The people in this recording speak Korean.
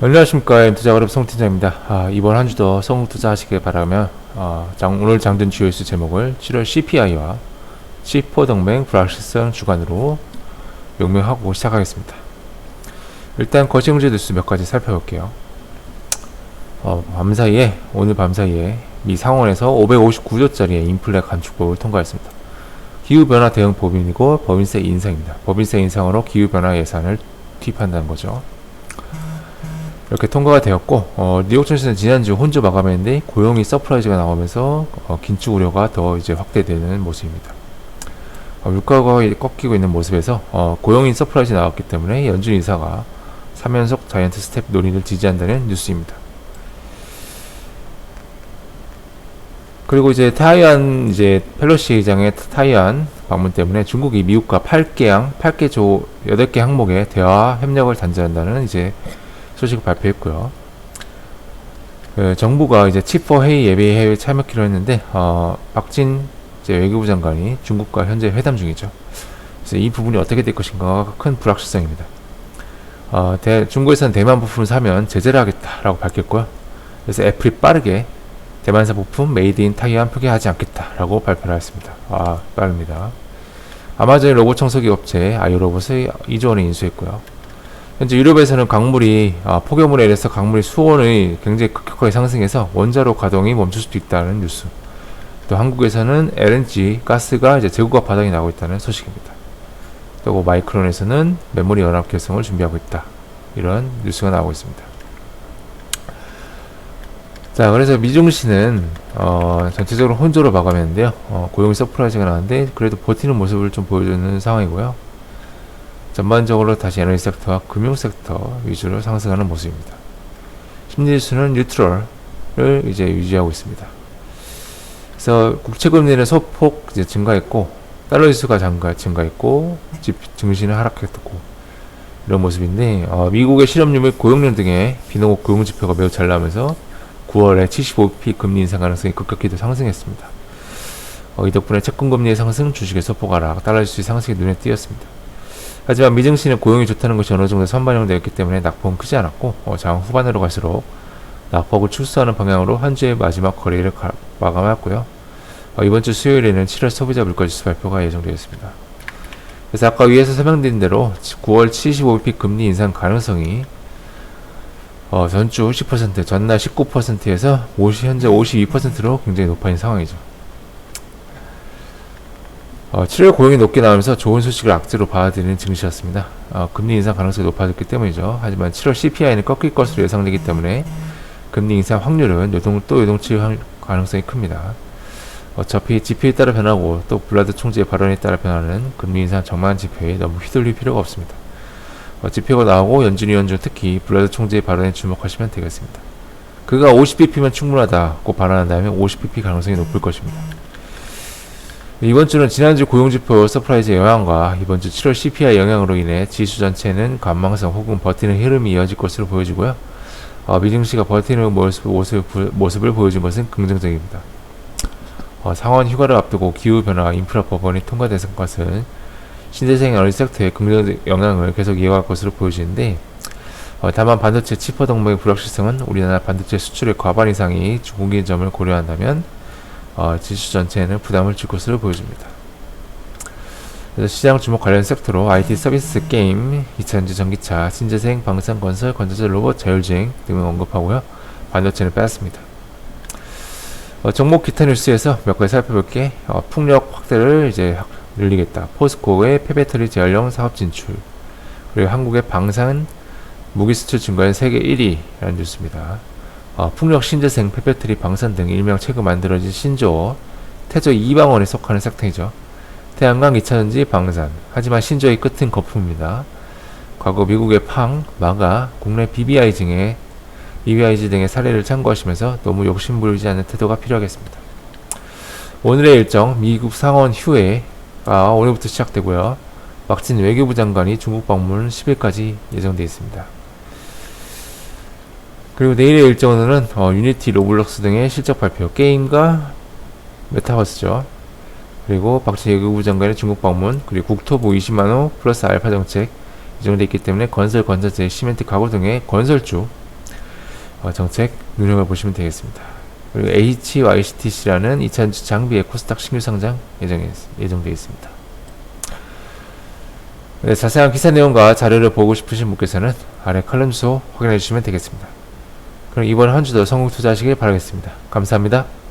안녕하십니까. 투자그룹 송팀장입니다. 이번 한 주도 성투자하시길 바라며 오늘 장든 주요 뉴스 제목을 7월 CPI와 C4 동맹 불확실성 주간으로 명명하고 시작하겠습니다. 일단 거시경제 뉴스 몇 가지 살펴볼게요. 오늘 밤사이에 미 상원에서 559조짜리의 인플레 감축법을 통과했습니다. 기후변화 대응 법인이고 법인세 인상입니다. 법인세 인상으로 기후변화 예산을 투입한다는 거죠. 이렇게 통과가 되었고, 뉴욕 증시는 지난주 혼조 마감했는데 고용이 서프라이즈가 나오면서 긴축 우려가 더 이제 확대되는 모습입니다. 물가가 꺾이고 있는 모습에서 고용인 서프라이즈 나왔기 때문에 연준 이사가 3연속 자이언트 스텝 논의를 지지한다는 뉴스입니다. 그리고 이제 타이완 펠로시 의장의 타이완 방문 때문에 중국이 미국과 8개 항목의 대화 협력을 단절한다는 소식을 발표했고요. 정부가 칩4 회의 예비 해외 참여키로 했는데 박진 외교부 장관이 중국과 현재 회담 중이죠. 그래서 이 부분이 어떻게 될 것인가가 큰 불확실성입니다. 중국에서는 대만 부품을 사면 제재를 하겠다라고 밝혔고요. 그래서 애플이 빠르게 대만사 부품 메이드 인 타이완 표기하지 않겠다라고 발표를 했습니다. 빠릅니다. 아마존 로봇 청소기 업체 아이로봇을 2조 원에 인수했고요. 현재 유럽에서는 강물이 폭염으로 인해서 강물의 수온이 굉장히 급격하게 상승해서 원자로 가동이 멈출 수도 있다는 뉴스. 또 한국에서는 LNG 가스가 재고가 바닥이 나고 있다는 소식입니다. 또 마이크론에서는 메모리 연합 결성을 준비하고 있다. 이런 뉴스가 나오고 있습니다. 자, 그래서 미중시는 전체적으로 혼조로 마감했는데요. 고용 서프라이즈가 나왔는데 그래도 버티는 모습을 좀 보여주는 상황이고요. 전반적으로 다시 에너지 섹터와 금융 섹터 위주로 상승하는 모습입니다. 심리지수는 뉴트럴을 유지하고 있습니다. 그래서 국채금리는 소폭 증가했고 달러 지수가 증가했고 증시는 하락했고 이런 모습인데 미국의 실업률 및 고용률 등의 비농업 고용 지표가 매우 잘 나오면서 9월에 75bp 금리 인상 가능성이 급격히 상승했습니다. 이 덕분에 채권금리의 상승, 주식의 소폭 하락, 달러 지수의 상승이 눈에 띄었습니다. 하지만 미증시는 고용이 좋다는 것이 어느 정도 선반영되었기 때문에 낙폭은 크지 않았고 장 후반으로 갈수록 낙폭을 축소하는 방향으로 한 주의 마지막 거래를 마감했고요. 이번 주 수요일에는 7월 소비자 물가지수 발표가 예정되어 있습니다. 그래서 아까 위에서 설명드린 대로 9월 75bp 금리 인상 가능성이 전주 10%, 전날 19%에서 현재 52%로 굉장히 높아진 상황이죠. 7월 고용이 높게 나오면서 좋은 소식을 악재로 받아들이는 증시였습니다. 금리 인상 가능성이 높아졌기 때문이죠. 하지만 7월 CPI는 꺾일 것으로 예상되기 때문에 금리 인상 확률은 요동칠 가능성이 큽니다. 어차피 지표에 따라 변하고 또 블라드 총재의 발언에 따라 변하는 금리 인상 전망 지표에 너무 휘둘릴 필요가 없습니다. 지표가 나오고 연준위원 중 특히 블라드 총재의 발언에 주목하시면 되겠습니다. 그가 50bp면 충분하다고 발언한다면 50bp 가능성이 높을 것입니다. 이번 주는 지난주 고용지표 서프라이즈의 영향과 이번 주 7월 CPI 영향으로 인해 지수 전체는 관망성 혹은 버티는 흐름이 이어질 것으로 보여지고요. 미증시가 버티는 모습을 보여준 것은 긍정적입니다. 상원 휴가를 앞두고 기후변화 인프라 법안이 통과된 것은 신재생 에너지 섹터에 긍정적 영향을 계속 이어갈 것으로 보여지는데 다만 반도체 칩4 동맹의 불확실성은 우리나라 반도체 수출의 과반 이상이 중국인 점을 고려한다면 지수 전체에는 부담을 줄 것으로 보여집니다. 그래서 시장 주목 관련 섹터로 IT 서비스, 게임, 2차전지, 전기차, 신재생, 방산, 건설, 건전지, 로봇, 자율주행 등을 언급하고요. 반도체는 빼앗습니다. 종목 기타 뉴스에서 몇 가지 살펴볼게. 풍력 확대를 늘리겠다. 포스코의 폐배터리 재활용 사업 진출. 그리고 한국의 방산 무기 수출 증가에 세계 1위라는 뉴스입니다. 풍력, 신재생, 폐배터리, 방산 등 일명 최근 만들어진 신조어, 태조 2방원에 속하는 섹터이죠. 태양광, 2차전지, 방산. 하지만 신조어의 끝은 거품입니다. 과거 미국의 팡, 마가, 국내 BBIG 등의 사례를 참고하시면서 너무 욕심부리지 않는 태도가 필요하겠습니다. 오늘의 일정, 미국 상원 휴회가 오늘부터 시작되고요. 박진 외교부 장관이 중국 방문 10일까지 예정되어 있습니다. 그리고 내일의 일정으로는 유니티, 로블록스 등의 실적 발표, 게임과 메타버스죠. 그리고 박진 외교부 장관의 중국 방문, 그리고 국토부 20만호 플러스 알파 정책 예정되어 있기 때문에 건설, 건전지, 시멘트, 가구 등의 건설주 정책 눈여겨보시면 되겠습니다. 그리고 HYCTC라는 2000 장비의 코스닥 신규 상장 예정되어 있습니다. 네, 자세한 기사 내용과 자료를 보고 싶으신 분께서는 아래 칼럼 주소 확인해 주시면 되겠습니다. 그럼 이번 한 주도 성공 투자하시길 바라겠습니다. 감사합니다.